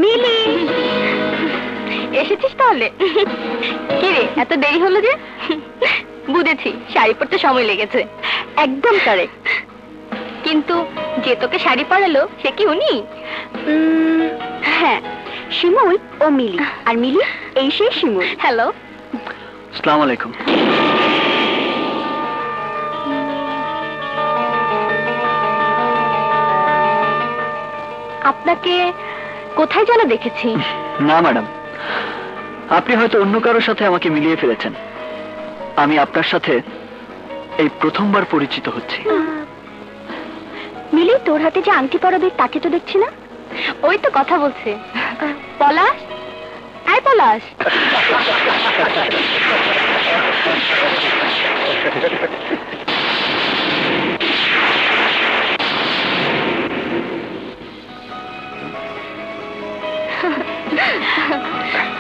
মিলি, এসেছিস তাহলে? কি রে, এত দেরি হলো যে? বুঝেছি, শাড়ি পরতে সময় লেগেছে। একদম কারেক্ট। কিন্তু যে তোকে শাড়ি পরালো সে কি উনি? হ্যাঁ, শিমুল ও মিলি। আর মিলি এই সেই শিমুল। হ্যালো, আসসালামু আলাইকুম। আপনাকে কোথায় যেন দেখেছি। না ম্যাডাম, আপনি হয়তো অন্য কারোর সাথে আমাকে মিলিয়ে ফেলেছেন। আমি আপনার সাথে এই প্রথমবার পরিচিত হচ্ছি। মিলি, তোর হাতে যে আংটি পরাবে তাকে তো দেখছি না। ওই তো কথা বলছে। পলাশ, আয় পলাশ।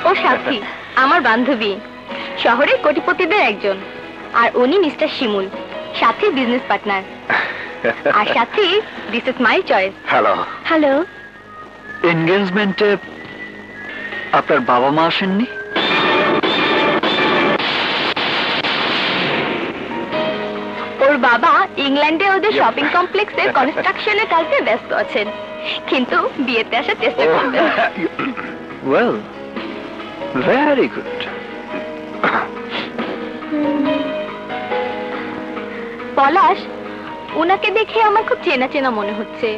ও সাথী, আমার বান্ধবী, শহরের কোটিপতিদের একজন। আর উনি মিস্টার শিমুল, সাথী বিজনেস পার্টনার। আর সাথী, this is my choice. Hello. Hello. এনগেজমেন্টে আপনার বাবা মা আসেননি? ওর বাবা ইংল্যান্ডে ওদের শপিং কমপ্লেক্সের কনস্ট্রাকশনের কাজে ব্যস্ত আছেন, কিন্তু বিয়েতে আসার চেষ্টা করবেন। Well, very good. পলাশ, ওনাকে দেখে আমার খুব চেনা চেনা মনে হচ্ছে।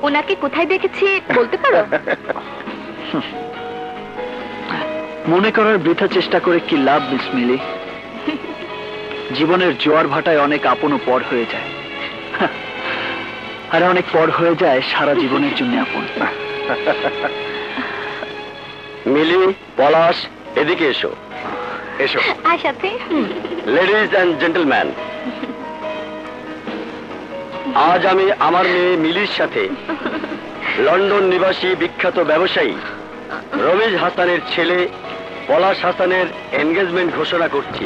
ওনাকে কোথায় দেখেছি বলতে পারো? মনে করার বৃথা চেষ্টা করে কি লাভ মিস মিলি? জীবনের জোয়ার ভাটায় অনেক আপন পর হয়ে যায়, আর অনেক পর হয়ে যায় সারা জীবনের জন্য আপন। মিলি, পলাশ, এদিকে এসো। এসো। আর সাথে লেডিজ অ্যান্ড জেন্টলম্যান, আজ আমি আমার মেয়ে মিলির সাথে লন্ডন নিবাসী বিখ্যাত ব্যবসায়ী রমিজ হাসানের ছেলে পলাশ হাসানের এনগেজমেন্ট ঘোষণা করছি।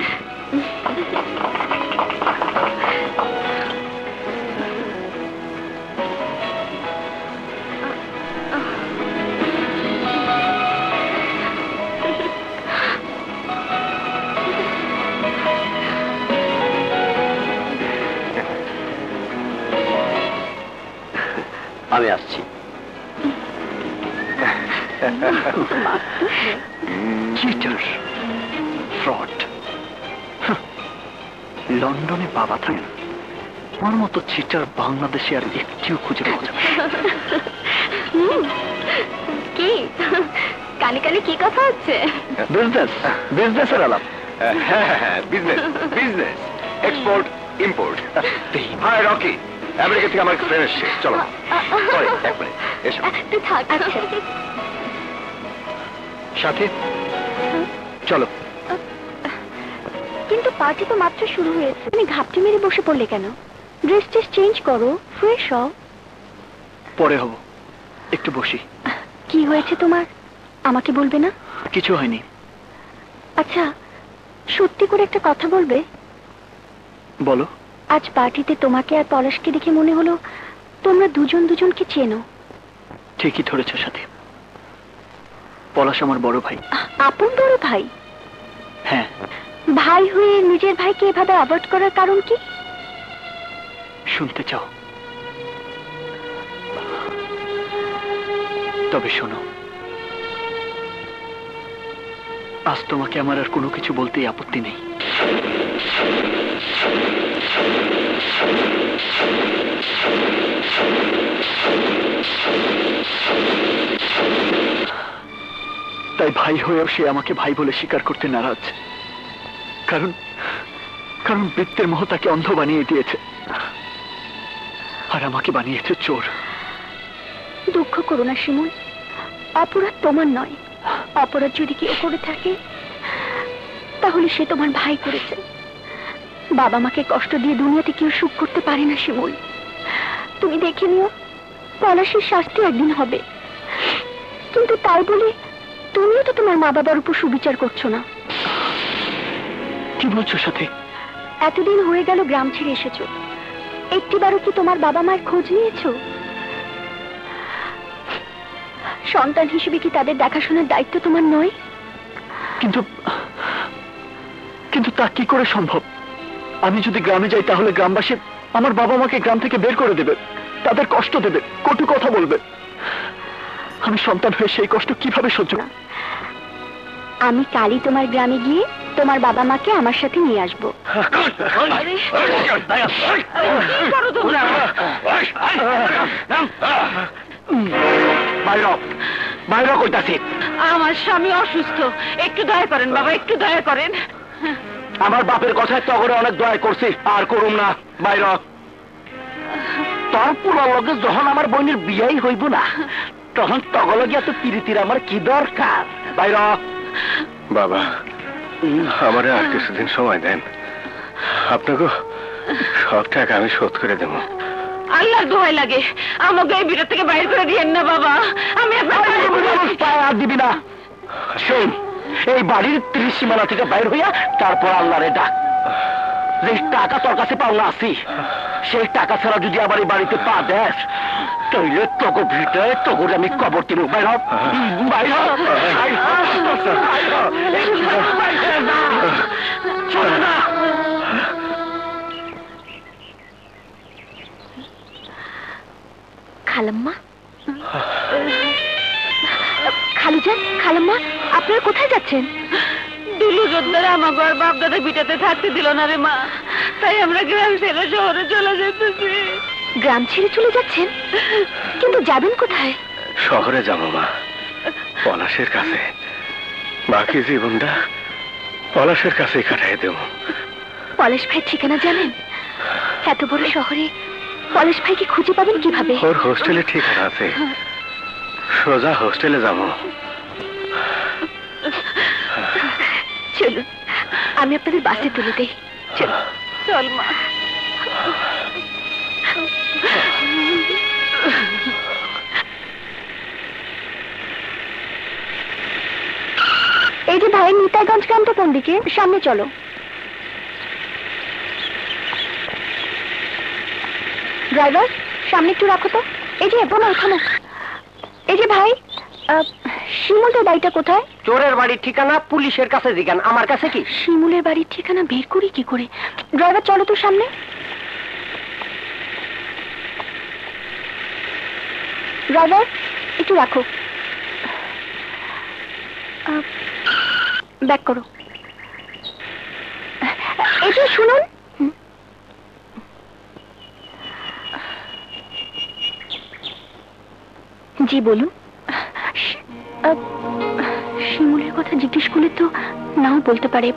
আমি আসছি। Cheater, fraud. লন্ডনে বাবা থাকেন, আমার মতো চিটার বাংলাদেশে আর একটিও খুঁজে পাওয়া যাবে। কি কানে কানে কি কথা হচ্ছে? বিজনেস, বিজনেসের আলাপ। Business, business, export import. Hi Rocky, America থেকে আমার ফ্রেন্ড এসছে, চলো। সরি, এক মিনিট, এসো। তুই থাক। সাথে চলো। কিন্তু পার্টি তো মাত্র শুরু হয়েছে, তুমি ঘাপটি মেরে বসে পড়লে কেন? ড্রেস টেস চেঞ্জ করো, ফ্রেশ হও। পরে হব, একটু বসি। কি হয়েছে তোমার, আমাকে বলবে না? কিছু হয়নি। আচ্ছা, সত্যি করে একটা কথা বলবে? বলো। আজ পার্টিতে তোমাকে আর পলাশকে দেখে মনে হলো তোমরা দুজন দুজনকে চেনো। ঠিকই ধরেছ সাথে, পলাশ আমার বড় ভাই। আপন বড় ভাই? হ্যাঁ। ভাই হয়ে নিজের ভাইকে এভাবে অ্যাভয়েড করার কারণ কি? শুনতে চাও? তবে শোনো, আজ তোমাকে আমার আর কোনো কিছু বলতেই আপত্তি নেই। তাই ভাই হয়েও সে আমাকে ভাই বলে স্বীকার করতে নারাজ। কারণ কারণ বৃত্তের মোহ তাকে অন্ধ বানিয়ে দিয়েছে, আর আমাকে বানিয়েছে চোর। দুঃখ করো না শিমুল, অপরাধ তোমার নয়। অপরাধ যদি কেউ করে থাকে তাহলে সে তোমার ভাই করেছে। বাবা মাকে কষ্ট দিয়ে দুনিয়াতে কেউ সুখ করতে পারে না শিমুল। তুমি দেখে নিও, পলাশের শাস্তি একদিন হবে। কিন্তু তাই বলে তুমিও তো তোমার মা বাবার উপর সুবিচার করছো না। কি বলছো সাথে? এতদিন হয়ে গেল গ্রাম ছেড়ে এসেছো, একটিবারও কি তোমার বাবা মায়ের খোঁজ নিয়েছো? সন্তান হিসেবে কি তাদের দেখাশোনার দায়িত্ব তোমার নয়? কিন্তু কিন্তু তা কি করে সম্ভব? আমি যদি গ্রামে যাই তাহলে গ্রামবাসী আমার বাবা মাকে গ্রাম থেকে বের করে দেবে, তাদের কষ্ট দেবে, কটু কথা বলবে। আমি সন্তান হয়ে সেই কষ্ট কিভাবে সহ্য করব? আমি কালই তোমার গ্রামে গিয়ে তোমার বাবা মাকে আমার সাথে নিয়ে আসবো। আমার স্বামী অসুস্থ, একটু দয়া করেন বাবা, একটু দয়া করেন। আমার বাপের কথায় তগরে অনেক দয়া করছি, আর করুম না। বাইর তোর পুরো লগে যখন আমার বোনের বিয়াই হইব না, তখন তগলগে এত পিরিতির আমার কি দরকার? বাইর। বাবা, আমারে আর কিছুদিন সময় দেন, আপনাকে সব টাকা আমি শোধ করে দেব। আল্লাহর দোহাই লাগে, আমাকে এই ভিতর থেকে বাইরে করে দিয়েন না বাবা। আমি আপনার পায়ে আর দিবি না। শোন, এই বাড়ির ত্রিসীমানা থেকে বাইর হইয়া তারপর আল্লাহরে ডাক। যে টাকা তোর কাছে পাওনা আছি, সেই টাকা ছাড়া যদি আবার এই বাড়িতে পা দেস, তাইলে তোকে ভিটায় তোকে আমি কবর দিব। বাইর হ, বাইর হ, বাইর হ, বাইর হ। চলো না। খালাম্মা, খালুজান, খালাম্মা, আপনারা কোথায় যাচ্ছেন? দুলু যোদ্ধারা আমাকে আর বাপ দাদা ভিটাতে থাকতে দিল না রে মা, তাই আমরা গ্রাম ছেড়ে শহরে চলে যেতেছি। গ্রাম ছেড়ে চলে যাচ্ছেন? কিন্তু যাবেন কোথায়? শহরে যাবো মা, পলাশের কাছে। বাকি জীবনটা পলাশের কাছেই কাটাই দেব। পলাশ ভাই ঠিকানা জানেন? এত বড় শহরে পলাশ ভাইকে খুঁজে পাবেন কিভাবে? ওর হোস্টেলে ঠিকানা আছে, সোজা হোস্টেলে যাবো। চলুন, আমি আপনাদের বাসে তুলে দেই। চলুন। চল মা। এই যে ভাই, নিতাইগঞ্জ গ্রামটা কোন দিকে? সামনে চলো। ড্রাইভার, সামনে একটু রাখো তো। এই যে থামো থামো। এই যে ভাই, শিমুলের বাড়িটা কোথায়? চোরের বাড়ির ঠিকানা পুলিশের কাছে জিজ্ঞান, আমার কাছে কি? শিমুলের বাড়ির ঠিকানা বের করি কি করে? ড্রাইভার চলো তো সামনে। ড্রাইভার, একটু রাখো। ব্যাক করো। এই যে শুনুন। জি বলুন। শিমুলের কথা জিজ্ঞেস করলে তো নাও বলতে পারে।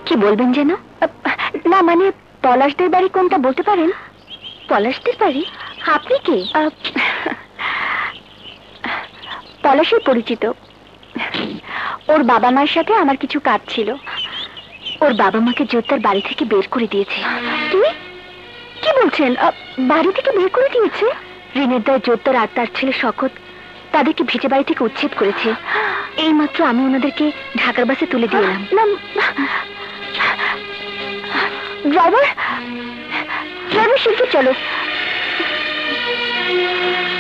কি বলবেন যেন? না মানে পলাশদের বাড়ি কোনটা বলতে পারেন? পলাশদের বাড়ি? আপনি কি? পলাশের পরিচিত। ওর বাবা মায়ের সাথে আমার কিছু কাজ ছিল। ওর বাবা মাকে জোত্তার বাড়ি থেকে বের করে দিয়েছে। কি বলছেন? বাড়ি থেকে বের করে দিয়েছে? ঋণের দায় জোত্তার আর তার ছেলে শকত তাদেরকে ভিটে বাড়ি থেকে উচ্ছেদ করেছে। এইমাত্র আমি ওনাদেরকে ঢাকার বাসে তুলে দিয়ে এলাম। ড্রাইভার, ড্রাইভার শিগগির চলো।